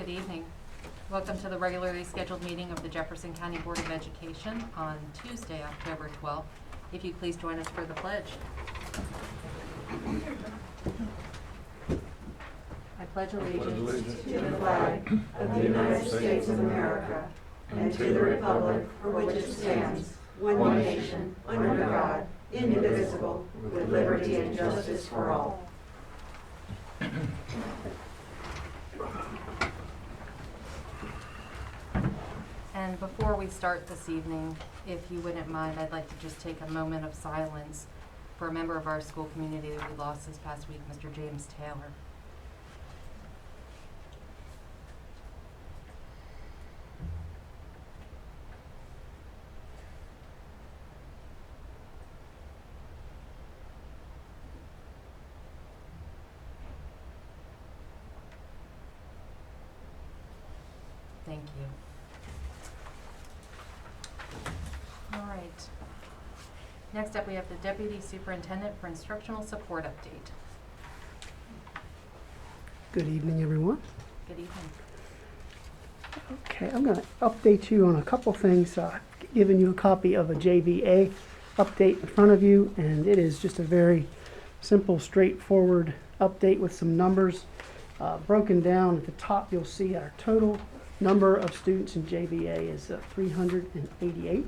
Good evening. Welcome to the regularly scheduled meeting of the Jefferson County Board of Education on Tuesday, October 12th. If you please join us for the pledge. I pledge allegiance to the flag of the United States of America and to the republic for which it stands, one nation, under God, indivisible, with liberty and justice for all. And before we start this evening, if you wouldn't mind, I'd like to just take a moment of silence for a member of our school community that we lost this past week, Mr. James Taylor. Thank you. All right. Next up, we have the Deputy Superintendent for Instructional Support update. Good evening, everyone. Good evening. Okay, I'm going to update you on a couple things. Giving you a copy of a JVA update in front of you, and it is just a very simple, straightforward update with some numbers broken down. At the top, you'll see our total number of students in JVA is 388.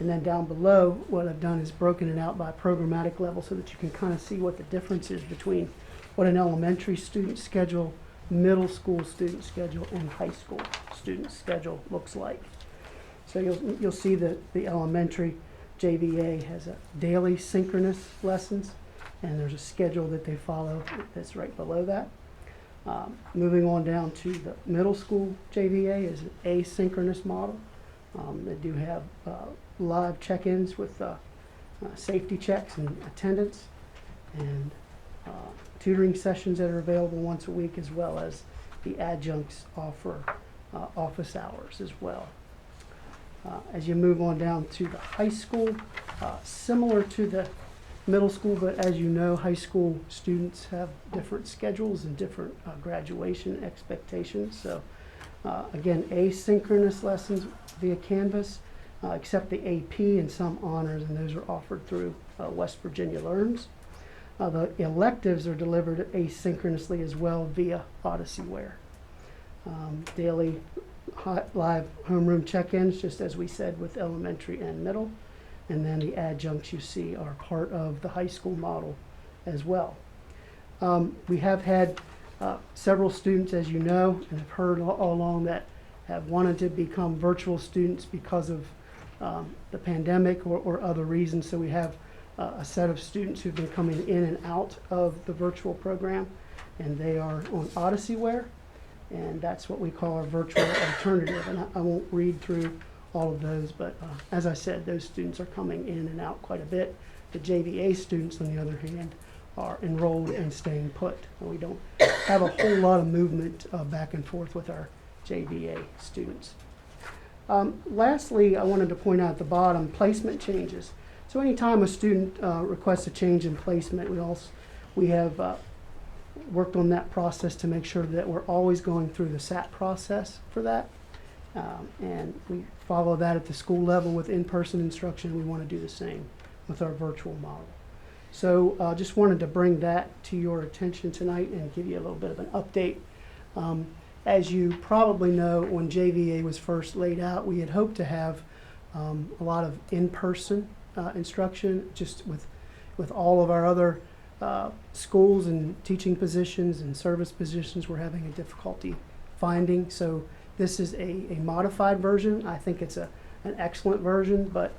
And then down below, what I've done is broken it out by programmatic level so that you can kind of see what the difference is between what an elementary student schedule, middle school student schedule, and high school student schedule looks like. So you'll see that the elementary JVA has a daily synchronous lessons, and there's a schedule that they follow that's right below that. Moving on down to the middle school JVA is an asynchronous model. They do have live check-ins with safety checks and attendance, and tutoring sessions that are available once a week, as well as the adjuncts offer office hours as well. As you move on down to the high school, similar to the middle school, but as you know, high school students have different schedules and different graduation expectations. So again, asynchronous lessons via Canvas, except the AP and some honors, and those are offered through West Virginia Learns. The electives are delivered asynchronously as well via OdysseyWare. Daily live homeroom check-ins, just as we said with elementary and middle. And then the adjuncts you see are part of the high school model as well. We have had several students, as you know, and have heard all along, that have wanted to become virtual students because of the pandemic or other reasons. So we have a set of students who've been coming in and out of the virtual program, and they are on OdysseyWare, and that's what we call our virtual alternative. And I won't read through all of those, but as I said, those students are coming in and out quite a bit. The JVA students, on the other hand, are enrolled and staying put. We don't have a whole lot of movement back and forth with our JVA students. Lastly, I wanted to point out at the bottom, placement changes. So anytime a student requests a change in placement, we have worked on that process to make sure that we're always going through the SAT process for that. And we follow that at the school level with in-person instruction. We want to do the same with our virtual model. So just wanted to bring that to your attention tonight and give you a little bit of an update. As you probably know, when JVA was first laid out, we had hoped to have a lot of in-person instruction, just with all of our other schools and teaching positions and service positions we're having a difficulty finding. So this is a modified version. I think it's an excellent version, but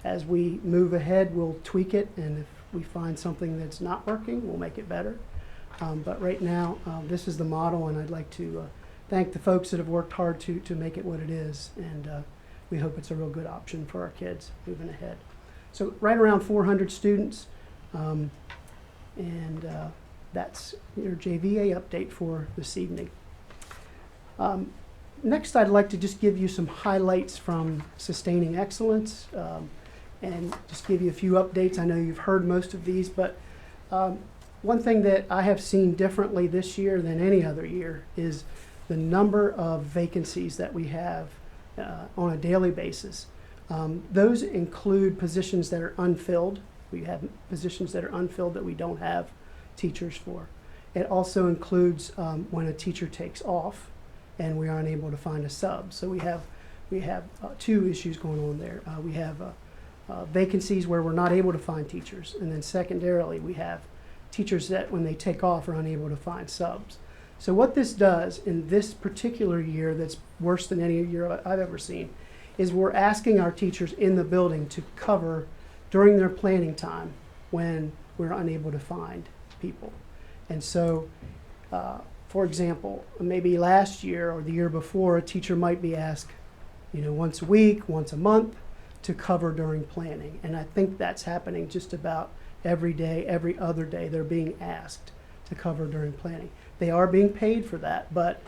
as we move ahead, we'll tweak it, and if we find something that's not working, we'll make it better. But right now, this is the model, and I'd like to thank the folks that have worked hard to make it what it is, and we hope it's a real good option for our kids moving ahead. So right around 400 students, and that's your JVA update for this evening. Next, I'd like to just give you some highlights from Sustaining Excellence and just give you a few updates. I know you've heard most of these, but one thing that I have seen differently this year than any other year is the number of vacancies that we have on a daily basis. Those include positions that are unfilled. We have positions that are unfilled that we don't have teachers for. It also includes when a teacher takes off and we are unable to find a sub. So we have two issues going on there. We have vacancies where we're not able to find teachers, and then secondarily we have teachers that when they take off are unable to find subs. So what this does in this particular year, that's worse than any year I've ever seen, is we're asking our teachers in the building to cover during their planning time when we're unable to find people. And so, for example, maybe last year or the year before, a teacher might be asked, once a week, once a month to cover during planning. And I think that's happening just about every day, every other day. They're being asked to cover during planning. They are being paid for that, but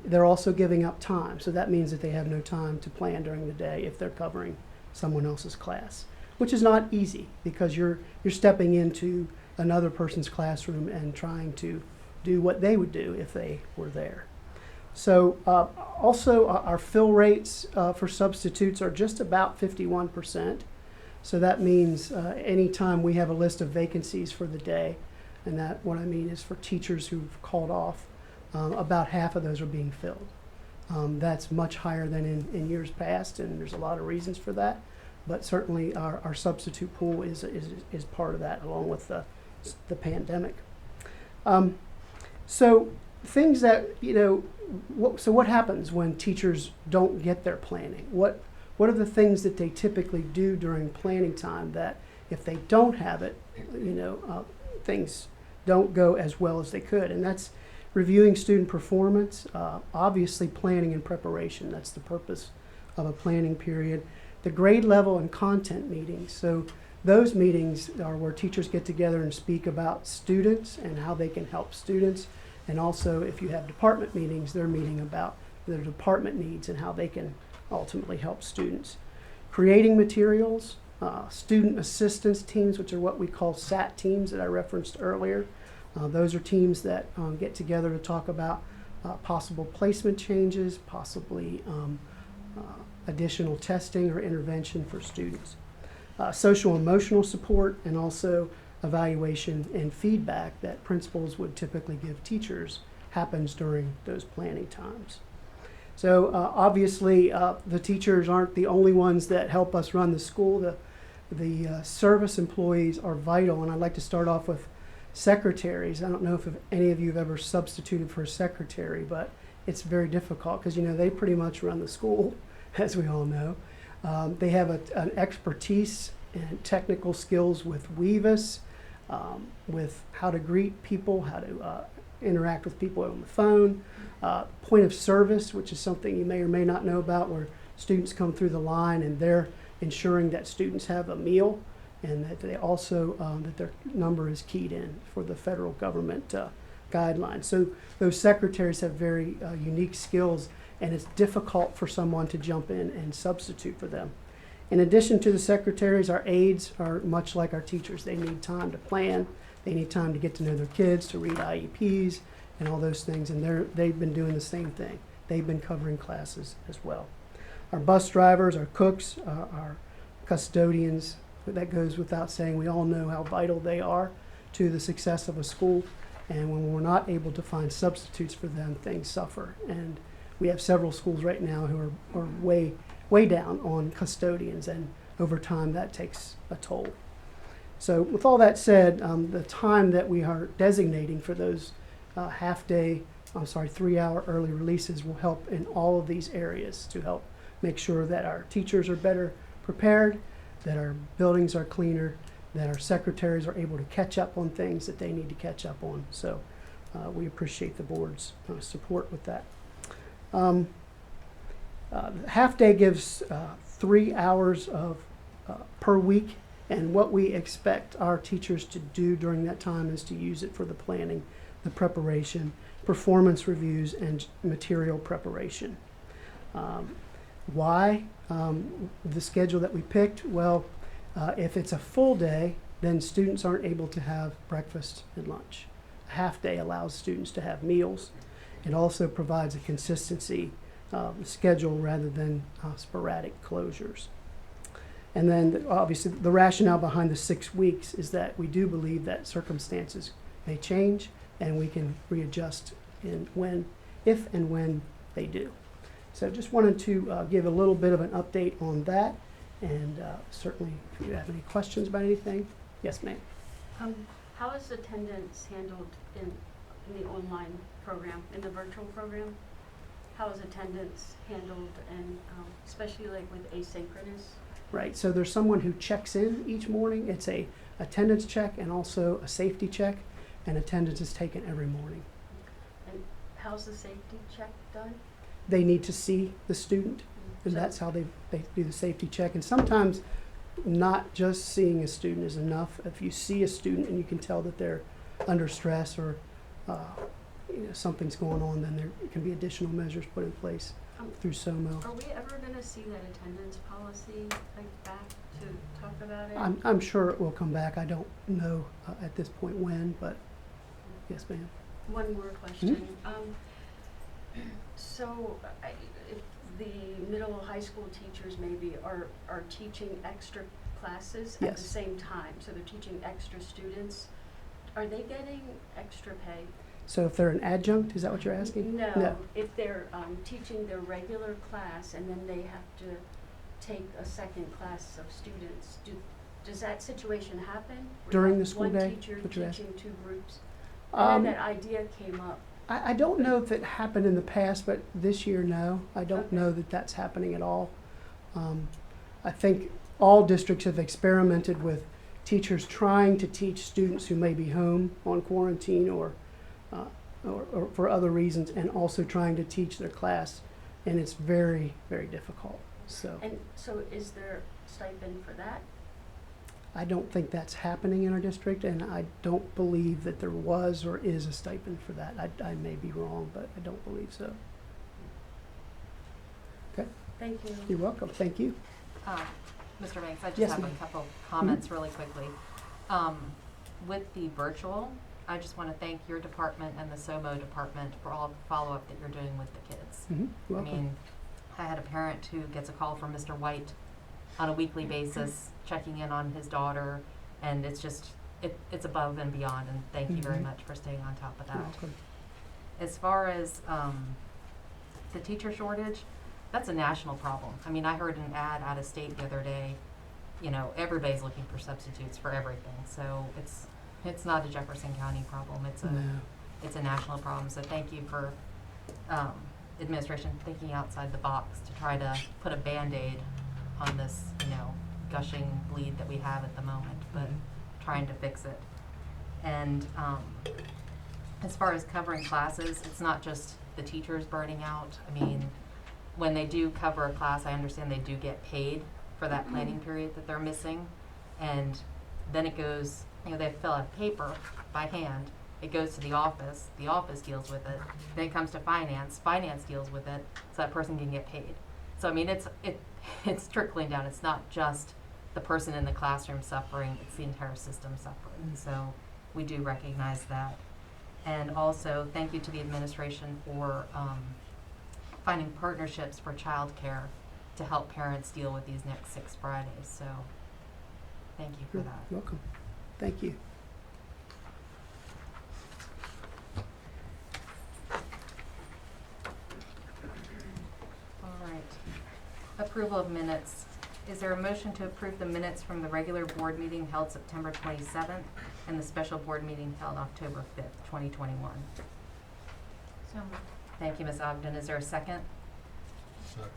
they're also giving up time. So that means that they have no time to plan during the day if they're covering someone else's class, which is not easy because you're stepping into another person's classroom and trying to do what they would do if they were there. So also our fill rates for substitutes are just about 51%. So that means anytime we have a list of vacancies for the day, and that what I mean is for teachers who've called off, about half of those are being filled. That's much higher than in years past, and there's a lot of reasons for that. But certainly our substitute pool is part of that, along with the pandemic. So things that, so what happens when teachers don't get their planning? What are the things that they typically do during planning time that if they don't have it, things don't go as well as they could? And that's reviewing student performance, obviously planning and preparation. That's the purpose of a planning period. The grade level and content meetings. So those meetings are where teachers get together and speak about students and how they can help students. And also, if you have department meetings, they're meeting about their department needs and how they can ultimately help students. Creating materials, student assistance teams, which are what we call SAT teams that I referenced earlier. Those are teams that get together to talk about possible placement changes, possibly additional testing or intervention for students. Social emotional support, and also evaluation and feedback that principals would typically give teachers happens during those planning times. So obviously the teachers aren't the only ones that help us run the school. The service employees are vital, and I'd like to start off with secretaries. I don't know if any of you have ever substituted for a secretary, but it's very difficult because they pretty much run the school, as we all know. They have an expertise and technical skills with Weavis, with how to greet people, how to interact with people on the phone, point of service, which is something you may or may not know about, where students come through the line and they're ensuring that students have a meal, and that they also that their number is keyed in for the federal government guidelines. So those secretaries have very unique skills, and it's difficult for someone to jump in and substitute for them. In addition to the secretaries, our aides are much like our teachers. They need time to plan. They need time to get to know their kids, to read IEPs and all those things, and they've been doing the same thing. They've been covering classes as well. Our bus drivers, our cooks, our custodians, that goes without saying. We all know how vital they are to the success of a school, and when we're not able to find substitutes for them, things suffer. And we have several schools right now who are way down on custodians, and over time that takes a toll. So with all that said, the time that we are designating for those 3-hour early releases will help in all of these areas to help make sure that our teachers are better prepared, that our buildings are cleaner, that our secretaries are able to catch up on things that they need to catch up on. So we appreciate the board's support with that. Half day gives 3 hours of per week, and what we expect our teachers to do during that time is to use it for the planning, the preparation, performance reviews, and material preparation. Why the schedule that we picked? Well, if it's a full day, then students aren't able to have breakfast and lunch. A half day allows students to have meals. It also provides a consistency schedule rather than sporadic closures. And then obviously the rationale behind the 6 weeks is that we do believe that circumstances may change and we can readjust if and when they do. So just wanted to give a little bit of an update on that, and certainly if you have any questions about anything. Yes, ma'am. How is attendance handled in the online program, in the virtual program? How is attendance handled, and especially like with asynchronous? Right, so there's someone who checks in each morning. It's a attendance check and also a safety check, and attendance is taken every morning. And how's the safety check done? They need to see the student, and So- that's how they do the safety check. And sometimes not just seeing a student is enough. If you see a student and you can tell that they're under stress or something's going on, then there can be additional measures put in place through SOMO. Are we ever going to see that attendance policy like back to talk about it? I'm sure it will come back. I don't know at this point when, but yes, ma'am. One more question. So if the middle high school teachers maybe are teaching extra classes at Yes. the same time, so they're teaching extra students, are they getting extra pay? So if they're an adjunct, is that what you're asking? No, if they're teaching their regular class and then they have to take a second class of students, does that situation happen? Where During you the have school one day, teacher what you're asking? teaching 2 groups? And then Um, that idea came up. I don't know if it happened in the past, but this year, no. I don't Okay. know that that's happening at all. I think all districts have experimented with teachers trying to teach students who may be home on quarantine or for other reasons, and also trying to teach their class, and it's very, very difficult. So And so is there stipend for that? I don't think that's happening in our district, and I don't believe that there was or is a stipend for that. I may be wrong, but I don't believe so. Thank you. You're welcome. Thank you. Mr. Banks, I just Yes, have ma'am. a couple comments really quickly. With the virtual, I just want to thank your department and the SOMO department for all the follow-up that you're doing with the kids. You're I welcome. mean, I had a parent who gets a call from Mr. White on a weekly basis, checking in on his daughter, and it's just, it's above and beyond, and thank you very Mhm. much for staying on top of You're that. welcome. As far as the teacher shortage, that's a national problem. I mean, I heard an ad out of state the other day, everybody's looking for substitutes for everything, so it's not a Jefferson County problem, it's a national problem, so thank you for administration thinking outside the box to try to put a Band-Aid on this, gushing bleed that we have at the moment, but trying to fix it. And as far as covering classes, it's not just the teachers burning out. I mean, when they do cover a class, I understand they do get paid for that planning period that they're missing. And then it goes, they fill out paper by hand. It goes to the office deals with it. Then it comes to finance deals with it, so that person can get paid. So I mean, it's trickling down. It's not just the person in the classroom suffering, it's the entire system suffering. So we do recognize that. And also, thank you to the administration for finding partnerships for childcare to help parents deal with these next 6 Fridays. So thank you for You're that. welcome. Thank you. All right. Approval of minutes. Is there a motion to approve the minutes from the regular board meeting held September 27th and the special board meeting held October 5th, 2021? So moved. Thank you, Ms. Ogden. Is there a second? Second.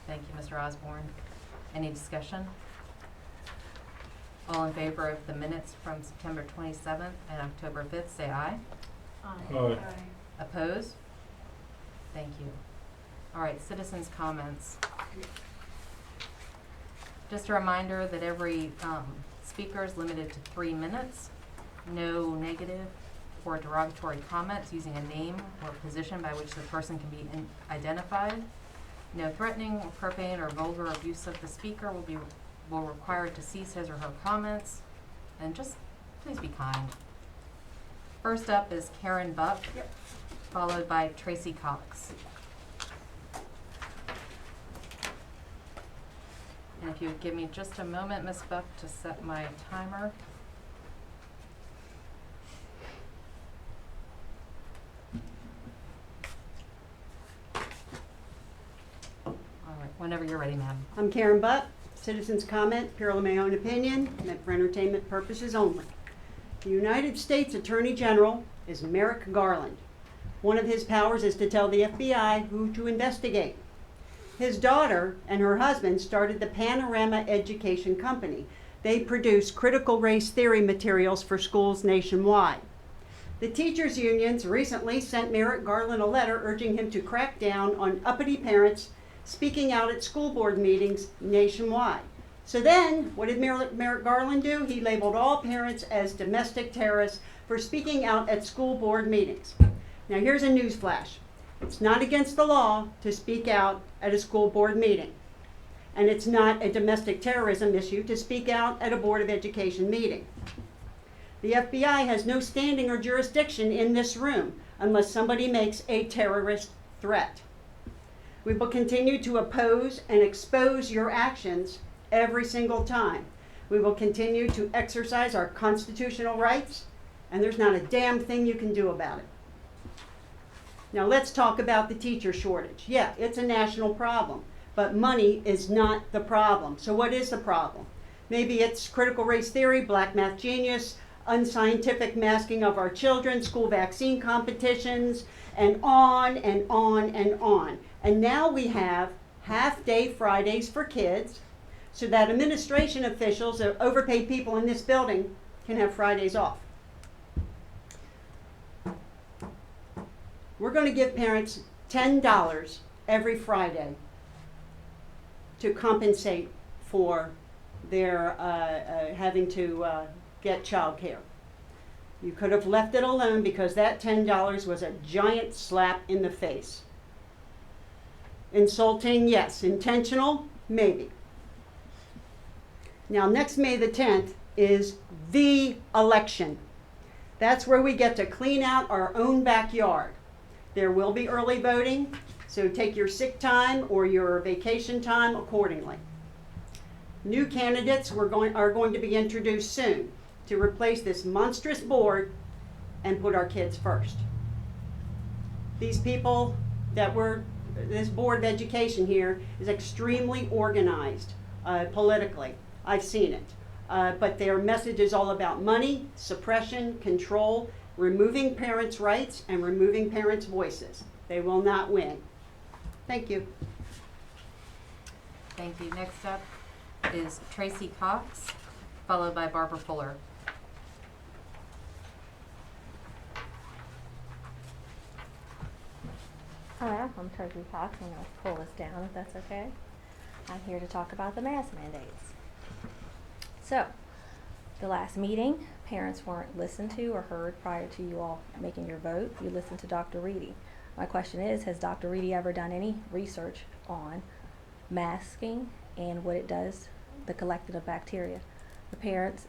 Thank you, Mr. Osborne. Any discussion? All in favor of the minutes from September 27th and October 5th, say aye. Aye. Opposed? Thank you. All right, citizens' comments. Just a reminder that every speaker is limited to 3 minutes. No negative or derogatory comments using a name or position by which the person can be identified. No threatening or profane or vulgar abuse of the speaker will require to cease his or her comments. and just please be kind. First up is Karen Buck, followed by Tracy Cox. And if you would give me just a moment, Ms. Buck, to set my timer. All right, whenever you're ready, ma'am. I'm Karen Buck, citizens' comment, purely my own opinion, meant for entertainment purposes only. The United States Attorney General is Merrick Garland. One of his powers is to tell the FBI who to investigate. His daughter and her husband started the Panorama Education Company. They produce critical race theory materials for schools nationwide. The teachers' unions recently sent Merrick Garland a letter urging him to crack down on uppity parents speaking out at school board meetings nationwide. So then, what did Merrick Garland do? He labeled all parents as domestic terrorists for speaking out at school board meetings. Now here's a news flash. It's not against the law to speak out at a school board meeting. And it's not a domestic terrorism issue to speak out at a Board of Education meeting. The FBI has no standing or jurisdiction in this room unless somebody makes a terrorist threat. We will continue to oppose and expose your actions every single time. We will continue to exercise our constitutional rights, and there's not a damn thing you can do about it. Now let's talk about the teacher shortage. Yeah, it's a national problem, but money is not the problem. So what is the problem? Maybe it's critical race theory, black math genius, unscientific masking of our children, school vaccine competitions, and on and on and on. And now we have half-day Fridays for kids so that administration officials, or overpaid people in this building, can have Fridays off. We're going to give parents $10 every Friday to compensate for their having to get child care. You could have left it alone because that $10 was a giant slap in the face. Insulting, yes. Intentional, maybe. Now, next May the 10th is the election. That's where we get to clean out our own backyard. There will be early voting, so take your sick time or your vacation time accordingly. New candidates are going to be introduced soon to replace this monstrous board and put our kids first. These people this Board of Education here is extremely organized politically. I've seen it. But their message is all about money, suppression, control, removing parents' rights, and removing parents' voices. They will not win. Thank you. Thank you. Next up is Tracy Cox, followed by Barbara Fuller. Hello, I'm Tracy Cox. I'm going to pull this down if that's okay. I'm here to talk about the mask mandates. So, the last meeting, parents weren't listened to or heard prior to you all making your vote. You listened to Dr. Reedy. My question is, has Dr. Reedy ever done any research on masking and what it does, the collecting of bacteria? The parents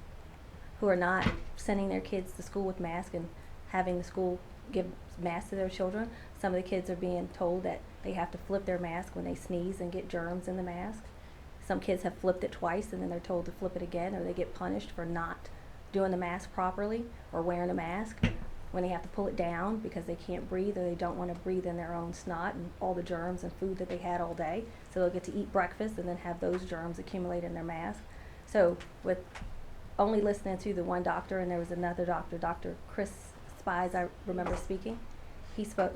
who are not sending their kids to school with masks and having the school give masks to their children, some of the kids are being told that they have to flip their mask when they sneeze and get germs in the mask. Some kids have flipped it twice and then they're told to flip it again, or they get punished for not doing the mask properly or wearing a mask when they have to pull it down because they can't breathe or they don't want to breathe in their own snot and all the germs and food that they had all day. So they'll get to eat breakfast and then have those germs accumulate in their mask. So with only listening to the one doctor, and there was another doctor, Dr. Chris Spies, I remember speaking. He spoke,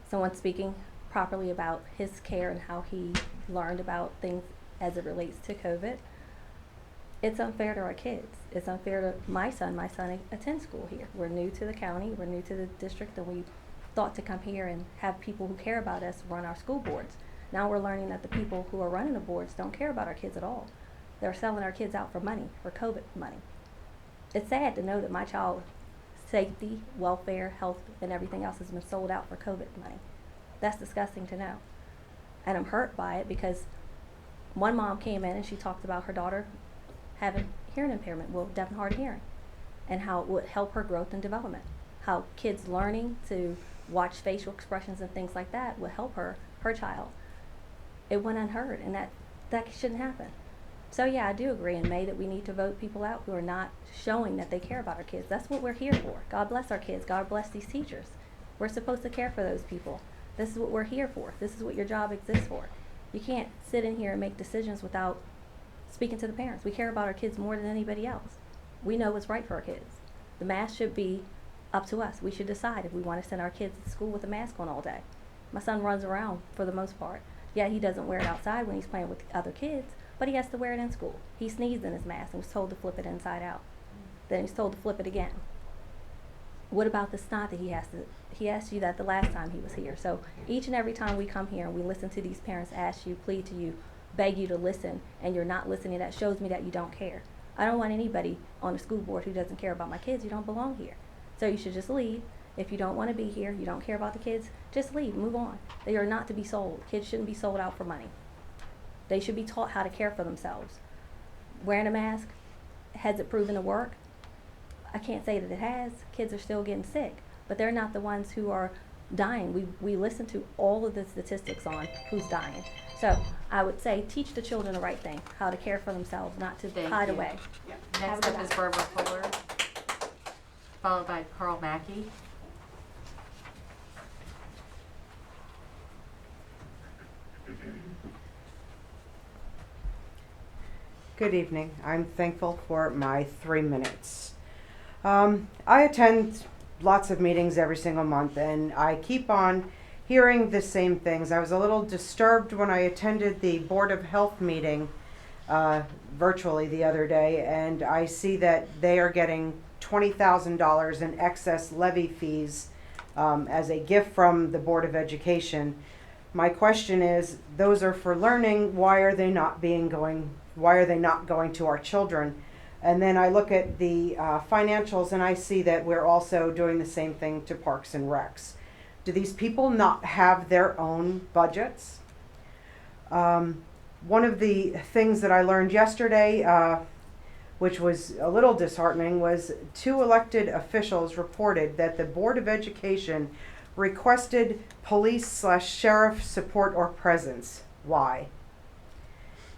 someone speaking properly about his care and how he learned about things as it relates to COVID. It's unfair to our kids. It's unfair to my son. My son attends school here. We're new to the county, we're new to the district, and we thought to come here and have people who care about us run our school boards. Now we're learning that the people who are running the boards don't care about our kids at all. They're selling our kids out for money, for COVID money. It's sad to know that my child's safety, welfare, health, and everything else has been sold out for COVID money. That's disgusting to know. And I'm hurt by it because one mom came in and she talked about her daughter having hearing impairment, well, deaf and hard of hearing, and how it would help her growth and development. How kids learning to watch facial expressions and things like that would help her child. It went unheard, and that shouldn't happen. So yeah, I do agree in May that we need to vote people out who are not showing that they care about our kids. That's what we're here for. God bless our kids. God bless these teachers. We're supposed to care for those people. This is what we're here for. This is what your job exists for. You can't sit in here and make decisions without speaking to the parents. We care about our kids more than anybody else. We know what's right for our kids. The mask should be up to us. We should decide if we want to send our kids to school with a mask on all day. My son runs around for the most part. Yeah, he doesn't wear it outside when he's playing with other kids, but he has to wear it in school. He sneezed in his mask and was told to flip it inside out. Then he's told to flip it again. What about the snot that he asked you that the last time he was here. So each and every time we come here and we listen to these parents ask you, plead to you, beg you to listen, and you're not listening, that shows me that you don't care. I don't want anybody on the school board who doesn't care about my kids. You don't belong here. So you should just leave. If you don't want to be here, you don't care about the kids, just leave, move on. They are not to be sold. Kids shouldn't be sold out for money. They should be taught how to care for themselves. Wearing a mask, has it proven to work? I can't say that it has. Kids are still getting sick, but they're not the ones who are dying. We listen to all of the statistics on who's dying. So I would say teach the children the right thing, how to care for themselves, not to Thank hide you. away. Next up is Barbara Fuller, followed by Carl Mackey. Good evening. I'm thankful for my 3 minutes. I attend lots of meetings every single month, and I keep on hearing the same things. I was a little disturbed when I attended the Board of Health meeting virtually the other day, and I see that they are getting $20,000 in excess levy fees as a gift from the Board of Education. My question is, those are for learning. Why are they not going to our children? And then I look at the financials and I see that we're also doing the same thing to Parks and Recs. Do these people not have their own budgets? One of the things that I learned yesterday, which was a little disheartening, was 2 elected officials reported that the Board of Education requested police/sheriff support or presence. Why?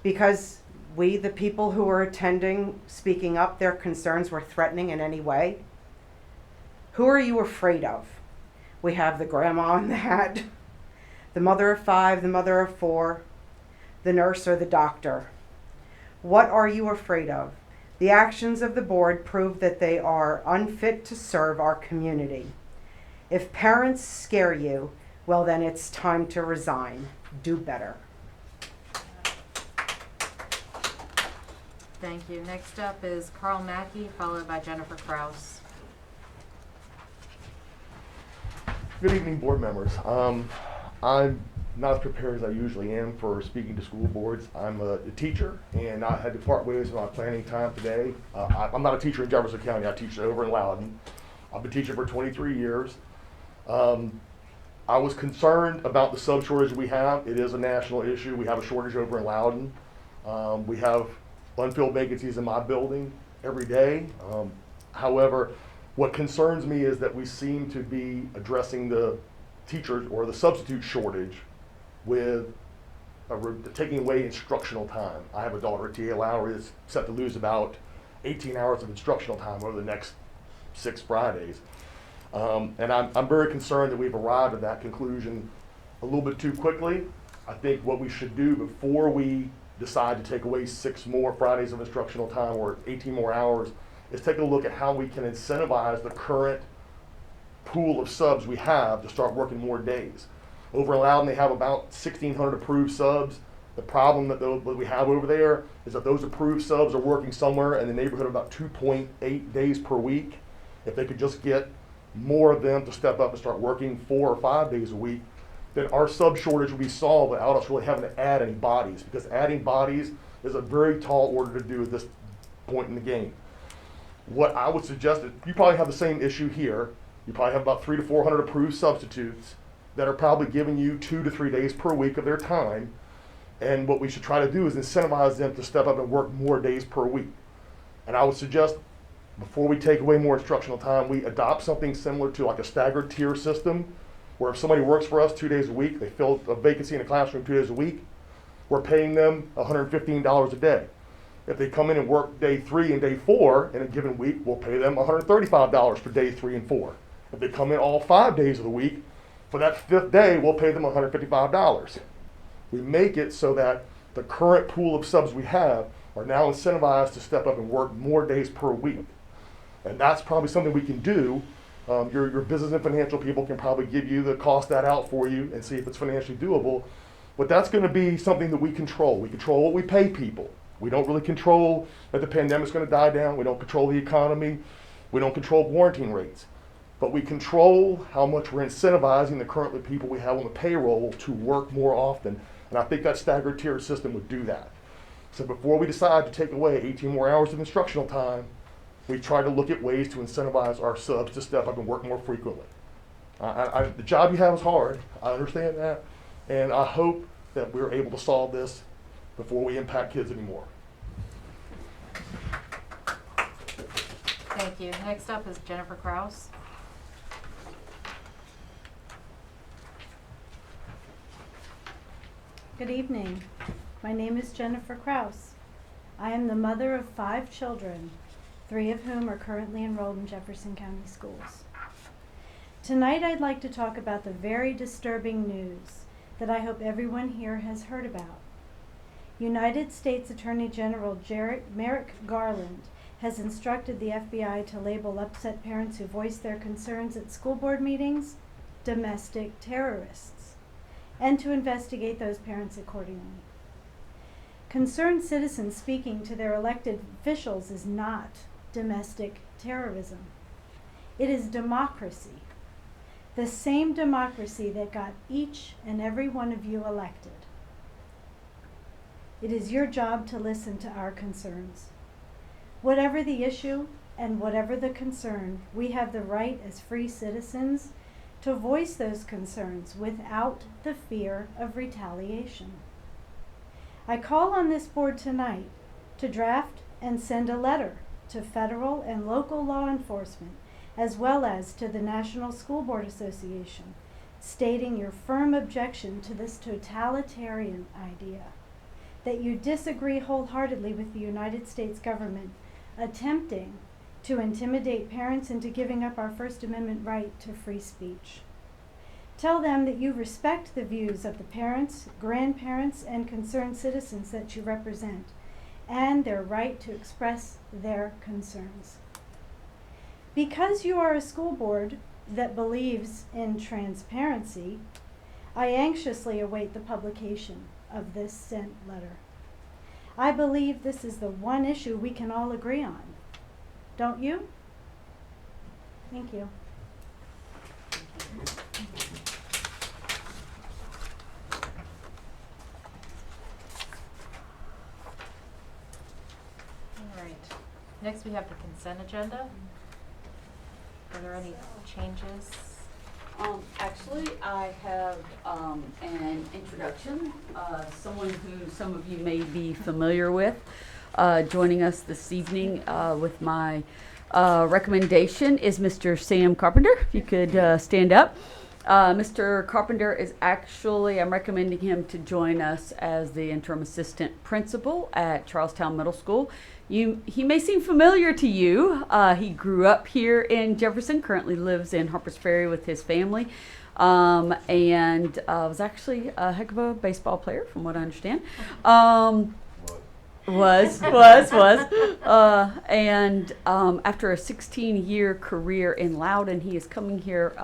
Because we, the people who were attending, speaking up, their concerns were threatening in any way? Who are you afraid of? We have the grandma in the hat, the mother of 5, the mother of 4, the nurse or the doctor. What are you afraid of? The actions of the board prove that they are unfit to serve our community. If parents scare you, well then it's time to resign. Do better. Thank you. Next up is Carl Mackey, followed by Jennifer Kraus. Good evening, board members. I'm not as prepared as I usually am for speaking to school boards. I'm a teacher, and I had to part ways with my planning time today. I'm not a teacher in Jefferson County. I teach over in Loudoun. I've been teaching for 23 years. I was concerned about the sub shortage we have. It is a national issue. We have a shortage over in Loudoun. We have unfilled vacancies in my building every day. However, what concerns me is that we seem to be addressing the teachers or the substitute shortage with taking away instructional time. I have a daughter at T.A. Lowry that's set to lose about 18 hours of instructional time over the next 6 Fridays. And I'm very concerned that we've arrived at that conclusion a little bit too quickly. I think what we should do before we decide to take away 6 more Fridays of instructional time or 18 more hours is take a look at how we can incentivize the current pool of subs we have to start working more days. Over in Loudoun, they have about 1,600 approved subs. The problem that we have over there is that those approved subs are working somewhere in the neighborhood of about 2.8 days per week. If they could just get more of them to step up and start working 4 or 5 days a week, then our sub shortage will be solved without us really having to add any bodies, because adding bodies is a very tall order to do at this point in the game. What I would suggest is you probably have the same issue here. You probably have about 300 to 400 approved substitutes that are probably giving you 2 to 3 days per week of their time. And what we should try to do is incentivize them to step up and work more days per week. And I would suggest, before we take away more instructional time, we adopt something similar to like a staggered tier system, where if somebody works for us 2 days a week, they fill a vacancy in a classroom 2 days a week, we're paying them $115 a day. If they come in and work day 3 and day 4 in a given week, we'll pay them $135 for day 3 and 4. If they come in all 5 days of the week, for that 5th day, we'll pay them $155. We make it so that the current pool of subs we have are now incentivized to step up and work more days per week. And that's probably something we can do. Your business and financial people can probably give you the cost that out for you and see if it's financially doable. But that's going to be something that we control. We control what we pay people. We don't really control that the pandemic's going to die down. We don't control the economy. We don't control quarantine rates. But we control how much we're incentivizing the currently people we have on the payroll to work more often. And I think that staggered tier system would do that. So before we decide to take away 18 more hours of instructional time, we try to look at ways to incentivize our subs to step up and work more frequently. The job you have is hard. I understand that. And I hope that we're able to solve this before we impact kids anymore. Thank you. Next up is Jennifer Krause. Good evening. My name is Jennifer Krause. I am the mother of 5 children, 3 of whom are currently enrolled in Jefferson County Schools. Tonight I'd like to talk about the very disturbing news that I hope everyone here has heard about. United States Attorney General Merrick Garland has instructed the FBI to label upset parents who voice their concerns at school board meetings domestic terrorists, and to investigate those parents accordingly. Concerned citizens speaking to their elected officials is not domestic terrorism. It is democracy. The same democracy that got each and every one of you elected. It is your job to listen to our concerns. Whatever the issue and whatever the concern, we have the right as free citizens to voice those concerns without the fear of retaliation. I call on this board tonight to draft and send a letter to federal and local law enforcement, as well as to the National School Board Association, stating your firm objection to this totalitarian idea, that you disagree wholeheartedly with the United States government attempting to intimidate parents into giving up our First Amendment right to free speech. Tell them that you respect the views of the parents, grandparents, and concerned citizens that you represent, and their right to express their concerns. Because you are a school board that believes in transparency, I anxiously await the publication of this sent letter. I believe this is the one issue we can all agree on. Don't you? Thank you. All right. Next we have the consent agenda. Are there any changes? Actually, I have an introduction, someone who some of you may be familiar with, joining us this evening with my recommendation is Mr. Sam Carpenter. If you could stand up. Mr. Carpenter is actually, I'm recommending him to join us as the interim assistant principal at Charlestown Middle School. He may seem familiar to you. He grew up here in Jefferson, currently lives in Harpers Ferry with his family, and was actually a heck of a baseball player, from what I understand. Was. And after a 16-year career in Loudoun, he is coming here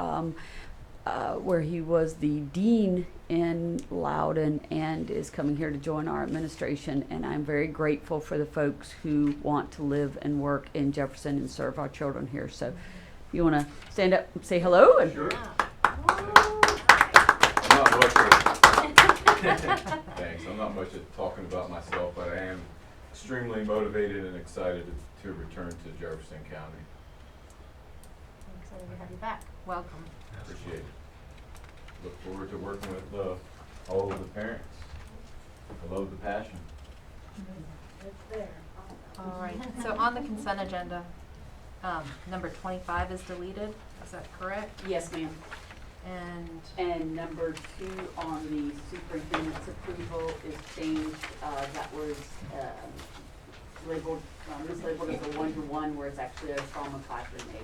where he was the dean in Loudoun and is coming here to join our administration. And I'm very grateful for the folks who want to live and work in Jefferson and serve our children here. So you want to stand up and say hello? And sure. Thanks. I'm not much at talking about myself, but I am extremely motivated and excited to return to Jefferson County. Excited to have you back. Welcome. Appreciate it. Look forward to working with all of the parents. I love the passion. All right. right, so on the consent agenda, number 25 is deleted, is that correct? Yes, ma'am. And, And number 2 on the superintendent's approval is changed. That was labeled, mislabeled as a 1-to-1 where it's actually a trauma classroom aide.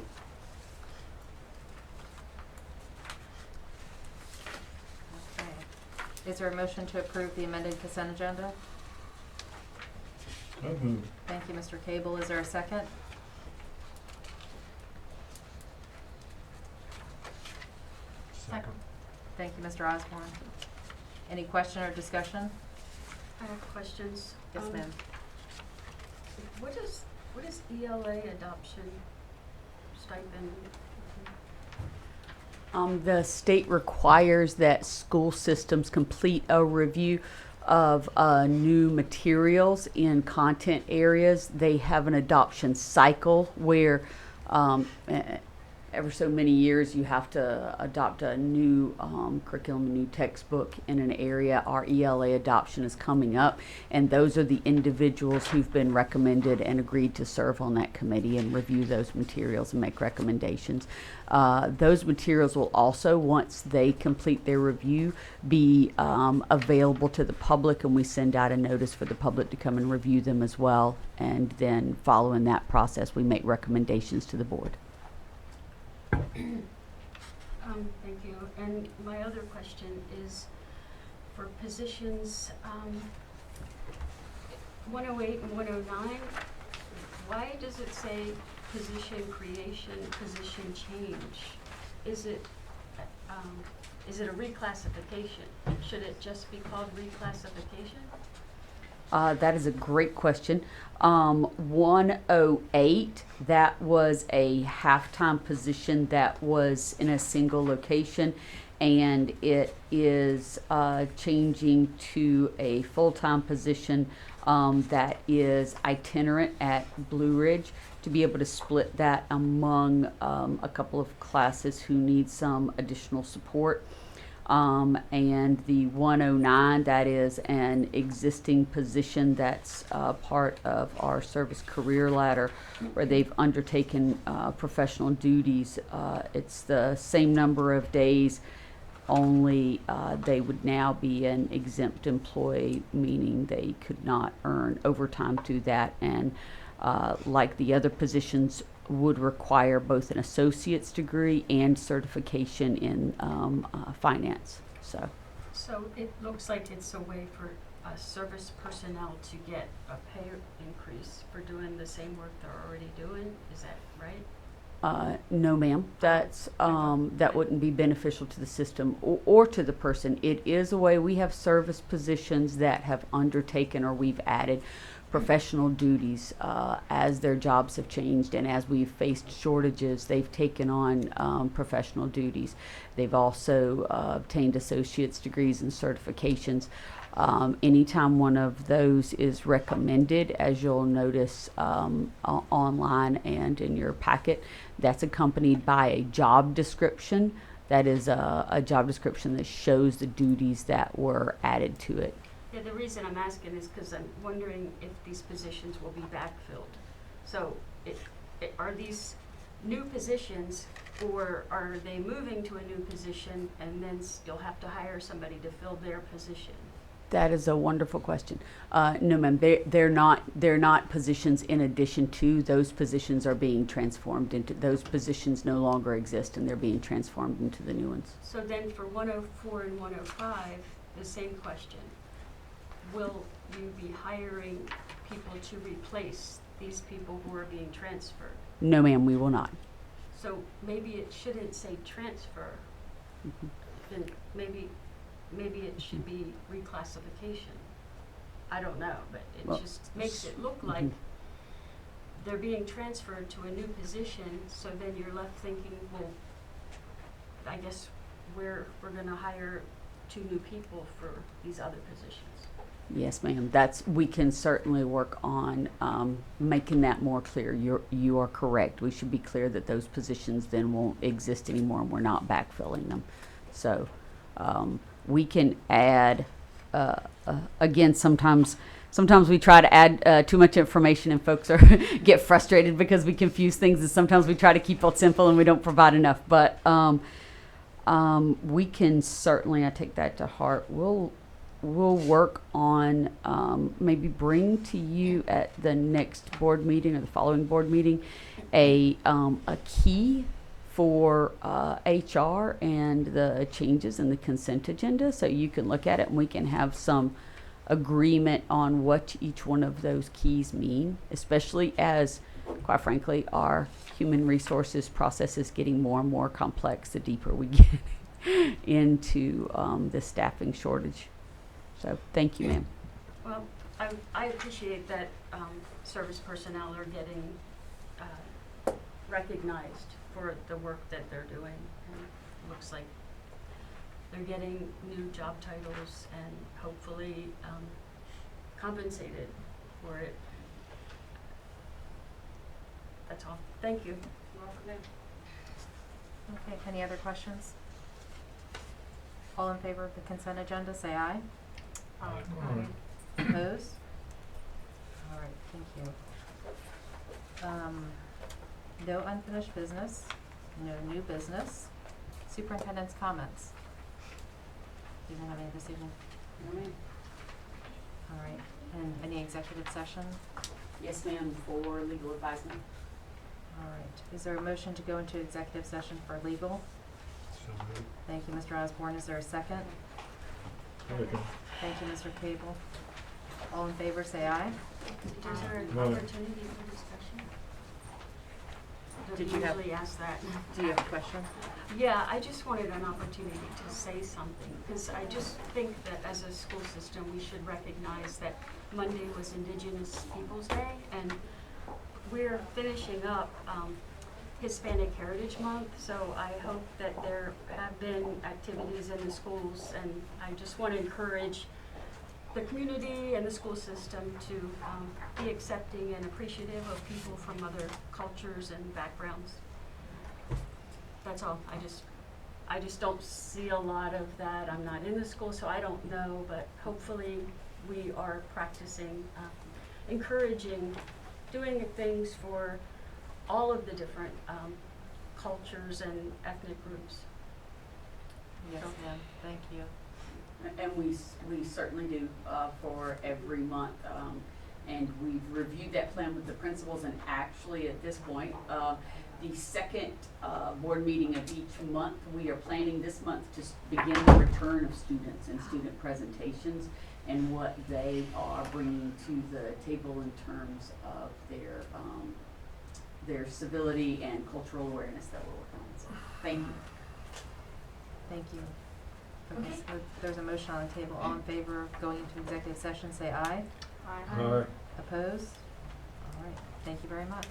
okay. Is there a motion to approve the amended consent agenda? So moved. Thank you, Mr. Cable. Is there a second? Second. Thank you, Mr. Osborne. Any question or discussion? I have questions. Yes, ma'am. What is ELA adoption stipend? The state requires that school systems complete a review of new materials in content areas. They have an adoption cycle where ever so many years you have to adopt a new curriculum, a new textbook in an area. Our ELA adoption is coming up, and those are the individuals who've been recommended and agreed to serve on that committee and review those materials and make recommendations. Those materials will also, once they complete their review, be available to the public, and we send out a notice for the public to come and review them as well. And then following that process, we make recommendations to the board. Thank you. And my other question is for positions 108 and 109, why does it say position creation, position change? Is it a reclassification? Should it just be called reclassification? That is a great question. 108, that was a half-time position that was in a single location, and it is changing to a full-time position that is itinerant at Blue Ridge, to be able to split that among a couple of classes who need some additional support. And the 109, that is an existing position that's part of our service career ladder, where they've undertaken professional duties. It's the same number of days, only they would now be an exempt employee, meaning they could not earn overtime through that. And like the other positions, would require both an associate's degree and certification in finance. So it looks like it's a way for service personnel to get a pay increase for doing the same work they're already doing. Is that right? No, ma'am. That's that wouldn't be beneficial to the system or to the person. It is a way. We have service positions that have undertaken, or we've added professional duties as their jobs have changed, and as we've faced shortages, they've taken on professional duties. They've also obtained associate's degrees and certifications. Anytime one of those is recommended, as you'll notice online and in your packet, that's accompanied by a job description. That is a job description that shows the duties that were added to it. Yeah, the reason I'm asking is because I'm wondering if these positions will be backfilled. So are these new positions, or are they moving to a new position and then you'll have to hire somebody to fill their position? That is a wonderful question. No, ma'am, they're not positions in addition to. Those positions are being transformed into, those positions no longer exist, and they're being transformed into the new ones. So then for 104 and 105, the same question. Will you be hiring people to replace these people who are being transferred? No, ma'am, we will not. So maybe it shouldn't say transfer. Mhm. Then maybe it should be reclassification. I don't know, but it Well, just makes it look like mhm. they're being transferred to a new position, so then you're left thinking, well, I guess we're gonna hire 2 new people for these other positions. Yes, ma'am. We can certainly work on making that more clear. You are correct. We should be clear that those positions then won't exist anymore, and we're not backfilling them. So we can add, again, sometimes sometimes we try to add too much information and folks are get frustrated because we confuse things, and sometimes we try to keep it simple and we don't provide enough. But we can certainly, I take that to heart. We'll work on maybe bring to you at the next board meeting or the following board meeting a key for HR and the changes in the consent agenda, so you can look at it and we can have some agreement on what each one of those keys mean, especially as, quite frankly, our human resources process is getting more and more complex the deeper we get into the staffing shortage. So thank you, ma'am. Well, I appreciate that service personnel are getting recognized for the work that they're doing. And it looks like they're getting new job titles and hopefully compensated for it. That's all. Thank you. You're welcome, ma'am. Okay, any other questions? All in favor of the consent agenda, say aye. Opposed? All right, thank you. No unfinished business, no new business. Superintendent's comments. You don't have any this evening? No, ma'am. All right, and any executive session? Yes, ma'am, for legal advisement. All right, is there a motion to go into executive session for legal? So moved. Thank you, Mr. Osborne. Is there a second? Second. Thank you, Mr. Cable. All in favor, say aye. Is there an No. opportunity for discussion? Did Don't you have- usually ask that. Do you have a question? Yeah, I just wanted an opportunity to say something, because I just think that as a school system, we should recognize that Monday was Indigenous Peoples' Day, and we're finishing up Hispanic Heritage Month, so I hope that there have been activities in the schools, and I just want to encourage the community and the school system to be accepting and appreciative of people from other cultures and backgrounds. That's all. I just don't see a lot of that. I'm not in the school, so I don't know, but hopefully we are practicing, encouraging, doing things for all of the different cultures and ethnic groups. Yes, ma'am. Thank you. And we certainly do for every month. And we've reviewed that plan with the principals, and actually at this point, the second board meeting of each month, we are planning this month to begin the return of students and student presentations and what they are bringing to the table in terms of their civility and cultural awareness that we're working on. So thank you. Thank you. Okay, so there's a motion on the table. All in favor of going into executive session, say aye. Aye. Opposed? All right, thank you very much.